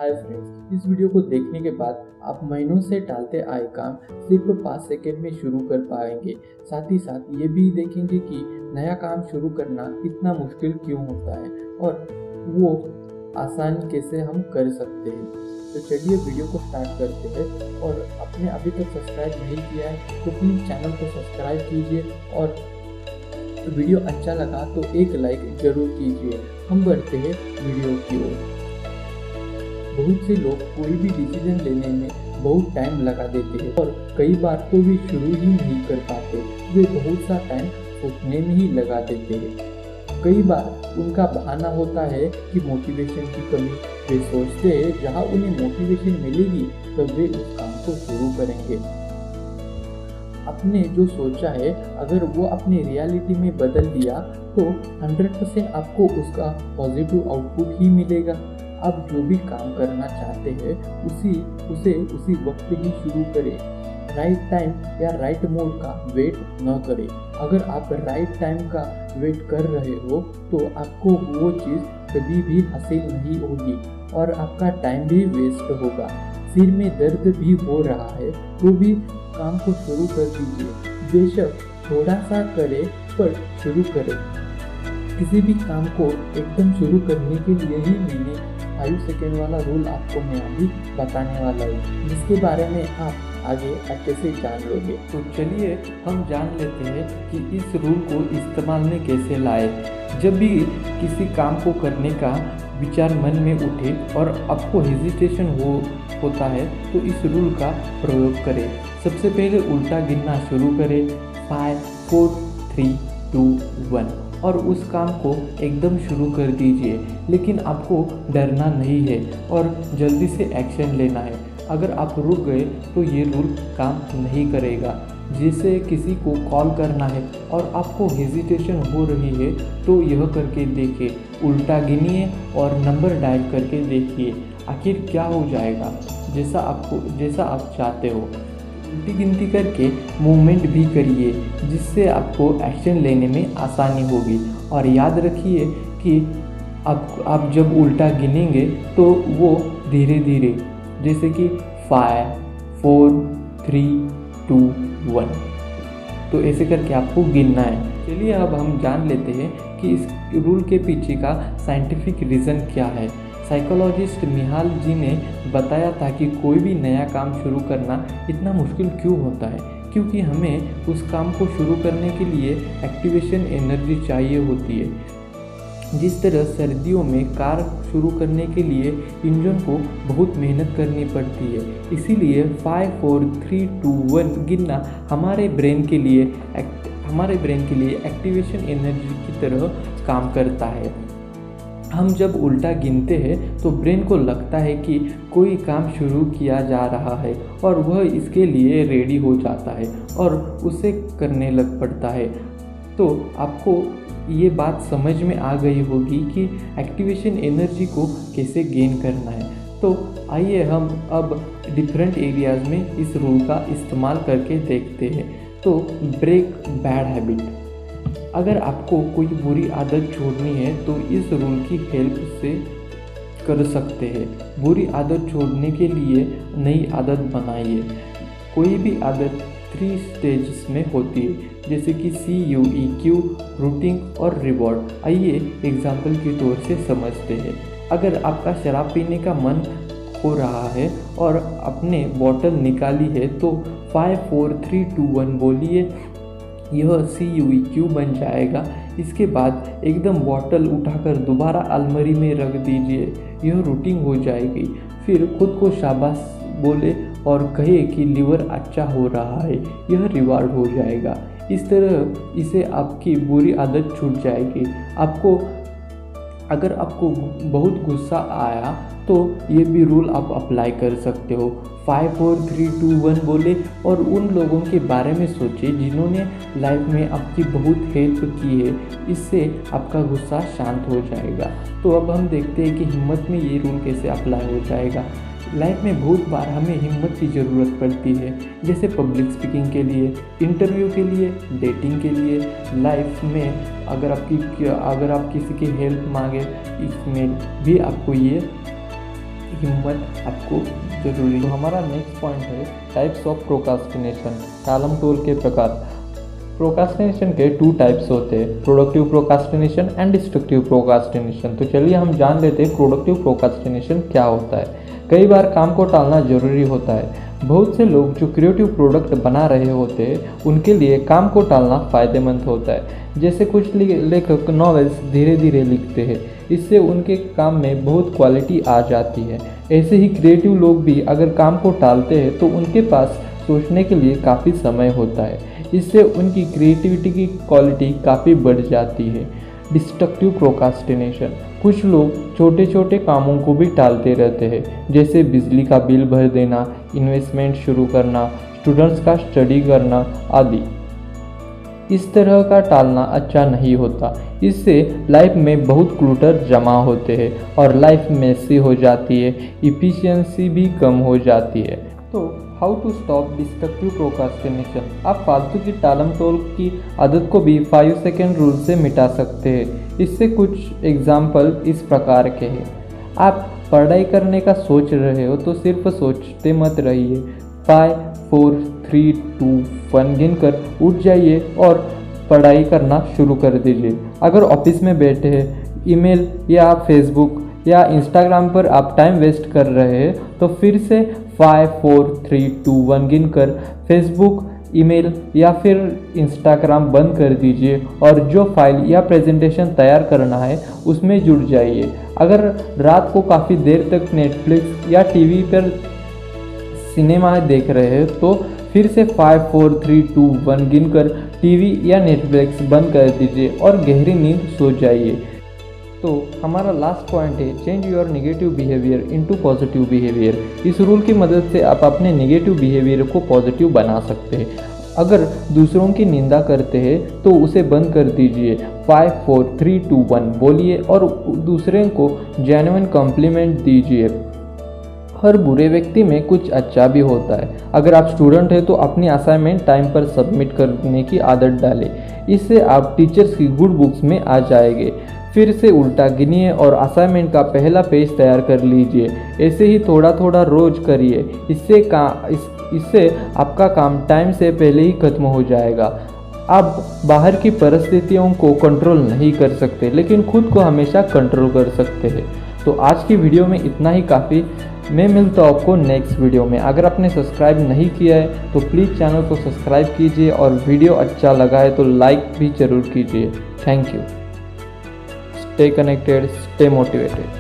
Hi friends, इस video को देखने के बाद आप महीनों से टालते आए काम सिर्फ 5 सेकंड में शुरू कर पाएंगे। साथ ही साथ ये भी देखेंगे कि नया काम शुरू करना इतना मुश्किल क्यों होता है और वो आसान कैसे हम कर सकते हैं। तो चलिए वीडियो को स्टार्ट करते हैं। और आपने अभी तक सब्सक्राइब नहीं किया है तो प्लीज़ चैनल को सब्सक्राइब कीजिए और वीडियो अच्छा लगा तो एक लाइक जरूर कीजिए। हम बढ़ते हैं वीडियो की ओर। बहुत से लोग कोई भी डिसीजन लेने में बहुत टाइम लगा देते हैं और कई बार तो वे शुरू ही नहीं कर पाते। वे बहुत सा टाइम सोचने में ही लगा देते हैं। कई बार उनका बहाना होता है कि मोटिवेशन की कमी। वे सोचते हैं जहां उन्हें मोटिवेशन मिलेगी तब वे उस काम को शुरू करेंगे। आपने जो सोचा है अगर वो अपनी रियलिटी में बदल दिया तो 100% आपको उसका पॉजिटिव आउटपुट ही मिलेगा। आप जो भी काम करना चाहते हैं उसी वक्त ही शुरू करें। राइट टाइम या राइट मोड का वेट न करें। अगर आप राइट टाइम का वेट कर रहे हो तो आपको वो चीज़ कभी भी हासिल नहीं होगी और आपका टाइम भी वेस्ट होगा। सिर में दर्द भी हो रहा है तो भी काम को शुरू कर दीजिए। बेशक थोड़ा सा करें पर शुरू करें। किसी भी काम को एकदम शुरू करने के लिए ही मैंने 5 सेकेंड वाला रूल आपको मैं अभी बताने वाला हूँ, जिसके बारे में आप आगे अच्छे से जान लोगे। तो चलिए हम जान लेते हैं कि इस रूल को इस्तेमाल में कैसे लाए। जब भी किसी काम को करने का विचार मन में उठे और आपको हेजिटेशन होता है तो इस रूल का प्रयोग करें। सबसे पहले उल्टा गिनना शुरू करें 5 4 3 2 1 और उस काम को एकदम शुरू कर दीजिए। लेकिन आपको डरना नहीं है और जल्दी से एक्शन लेना है। अगर आप रुक गए तो ये रूल काम नहीं करेगा। जैसे किसी को कॉल करना है और आपको हेजिटेशन हो रही है तो यह करके देखिए, उल्टा गिनिए और नंबर डायल करके देखिए आखिर क्या हो जाएगा जैसा आप चाहते हो। उल्टी गिनती करके मूवमेंट भी करिए जिससे आपको एक्शन लेने में आसानी होगी। और याद रखिए कि आप जब उल्टा गिनेंगे तो वो धीरे धीरे, जैसे कि 5 4 3 2 1, तो ऐसे करके आपको गिनना है। चलिए अब हम जान लेते हैं कि इस रूल के पीछे का साइंटिफिक रीज़न क्या है। साइकोलॉजिस्ट मिहाल जी ने बताया था कि कोई भी नया काम शुरू करना इतना मुश्किल क्यों होता है, क्योंकि हमें उस काम को शुरू करने के लिए एक्टिवेशन एनर्जी चाहिए होती है। जिस तरह सर्दियों में कार शुरू करने के लिए इंजन को बहुत मेहनत करनी पड़ती है, इसीलिए 5 4 3 2 1 गिनना हमारे ब्रेन के लिए एक्टिवेशन एनर्जी की तरह काम करता है। हम जब उल्टा गिनते हैं तो ब्रेन को लगता है कि कोई काम शुरू किया जा रहा है और वह इसके लिए रेडी हो जाता है और उसे करने लग पड़ता है। तो आपको ये बात समझ में आ गई होगी कि एक्टिवेशन एनर्जी को कैसे गेन करना है। तो आइए हम अब डिफरेंट एरियाज़ में इस रूल का इस्तेमाल करके देखते हैं। तो ब्रेक बैड हैबिट। अगर आपको कोई बुरी आदत छोड़नी है तो इस रूल की हेल्प से कर सकते हैं। बुरी आदत छोड़ने के लिए नई आदत बनाइए। कोई भी आदत 3 स्टेजेस में होती है, जैसे कि CUEQ, रूटीन और रिवॉर्ड। आइए एग्जाम्पल के तौर से समझते हैं। अगर आपका शराब पीने का मन हो रहा है और आपने बॉटल निकाली है तो 5 4 3 2 1 बोलिए, यह CUEQ बन जाएगा। इसके बाद एकदम बॉटल उठाकर दोबारा अलमारी में रख दीजिए, यह रूटीन हो जाएगी। फिर खुद को शाबाश बोले और कहे कि लीवर अच्छा हो रहा है, यह रिवार्ड हो जाएगा। इस तरह इसे आपकी बुरी आदत छूट जाएगी। अगर आपको बहुत गुस्सा आया तो ये भी रूल आप अप्लाई कर सकते हो। 5 4 3 2 1 बोले और उन लोगों के बारे में सोचे जिन्होंने लाइफ में आपकी बहुत हेल्प की है। इससे आपका गुस्सा शांत हो जाएगा। तो अब हम देखते हैं कि हिम्मत में ये रूल कैसे अप्लाई हो जाएगा। लाइफ में बहुत बार हमें हिम्मत की ज़रूरत पड़ती है, जैसे पब्लिक स्पीकिंग के लिए, इंटरव्यू के लिए, डेटिंग के लिए। लाइफ में अगर आप किसी की हेल्प मांगे, इसमें भी आपको ये हिम्मत आपको जरूरी है। तो हमारा नेक्स्ट पॉइंट है टाइप्स ऑफ प्रोक्रास्टिनेशन, टालम टोल के प्रकार। प्रोक्रास्टिनेशन के 2 टाइप्स होते हैं, productive procrastination and destructive procrastination. तो चलिए हम जान लेते हैं प्रोडक्टिव प्रोक्रास्टिनेशन क्या होता है। कई बार काम को टालना जरूरी होता है। बहुत से लोग जो क्रिएटिव प्रोडक्ट बना रहे होते हैं उनके लिए काम को टालना फ़ायदेमंद होता है। जैसे कुछ लेखक नॉवेल्स धीरे धीरे लिखते हैं, इससे उनके काम में बहुत क्वालिटी आ जाती है। ऐसे ही क्रिएटिव लोग भी अगर काम को टालते हैं तो उनके पास सोचने के लिए काफ़ी समय होता है, इससे उनकी क्रिएटिविटी की क्वालिटी काफ़ी बढ़ जाती है। डिस्ट्रक्टिव प्रोक्रास्टिनेशन, कुछ लोग छोटे छोटे कामों को भी टालते रहते हैं, जैसे बिजली का बिल भर देना, इन्वेस्टमेंट शुरू करना, स्टूडेंट्स का स्टडी करना आदि। इस तरह का टालना अच्छा नहीं होता, इससे लाइफ में बहुत क्लूटर जमा होते हैं और लाइफ मेसी हो जाती है, इफ़िशियंसी भी कम हो जाती है। तो how to stop destructive procrastination, आप फालतू की टालम टोल की आदत को भी 5 सेकेंड रूल से मिटा सकते हैं। इससे कुछ एग्जाम्पल इस प्रकार के हैं। आप पढ़ाई करने का सोच रहे हो तो सिर्फ सोचते मत रहिए, 5 4 3 2 1 गिनकर उठ जाइए और पढ़ाई करना शुरू कर दीजिए। अगर ऑफिस में बैठे हैं, ईमेल या फेसबुक या इंस्टाग्राम पर आप टाइम वेस्ट कर रहे हैं तो फिर से 5 4 3 2 1 गिनकर फेसबुक, ईमेल या फिर इंस्टाग्राम बंद कर दीजिए और जो फाइल या प्रेजेंटेशन तैयार करना है उसमें जुट जाइए। अगर रात को काफ़ी देर तक नेटफ्लिक्स या टीवी पर सिनेमा देख रहे हैं तो फिर से 5 4 3 2 1 गिनकर टीवी या नेटफ्लिक्स बंद कर दीजिए और गहरी नींद सो जाइए। तो हमारा लास्ट पॉइंट है change your negative behaviour into positive behaviour. इस रूल की मदद से आप अपने नेगेटिव बिहेवियर को पॉजिटिव बना सकते हैं। अगर दूसरों की निंदा करते हैं तो उसे बंद कर दीजिए, 5 4 3 2 1 बोलिए और दूसरे को जेन्युइन कॉम्प्लीमेंट दीजिए। हर बुरे व्यक्ति में कुछ अच्छा भी होता है। अगर आप स्टूडेंट हैं तो अपनी असाइनमेंट टाइम पर सबमिट करने की आदत डालें, इससे आप टीचर्स की गुड बुक्स में आ जाएंगे। फिर से उल्टा गिनिए और असाइनमेंट का पहला पेज तैयार कर लीजिए। ऐसे ही थोड़ा थोड़ा रोज करिए, इससे आपका काम टाइम से पहले ही खत्म हो जाएगा। आप बाहर की परिस्थितियों को कंट्रोल नहीं कर सकते, लेकिन खुद को हमेशा कंट्रोल कर सकते हैं। तो आज की वीडियो में इतना ही काफ़ी। मैं मिलता हूँ आपको नेक्स्ट वीडियो में। अगर आपने सब्सक्राइब नहीं किया है तो प्लीज़ चैनल को सब्सक्राइब कीजिए और वीडियो अच्छा लगा है तो लाइक भी ज़रूर कीजिए। Thank you. Stay connected, stay motivated.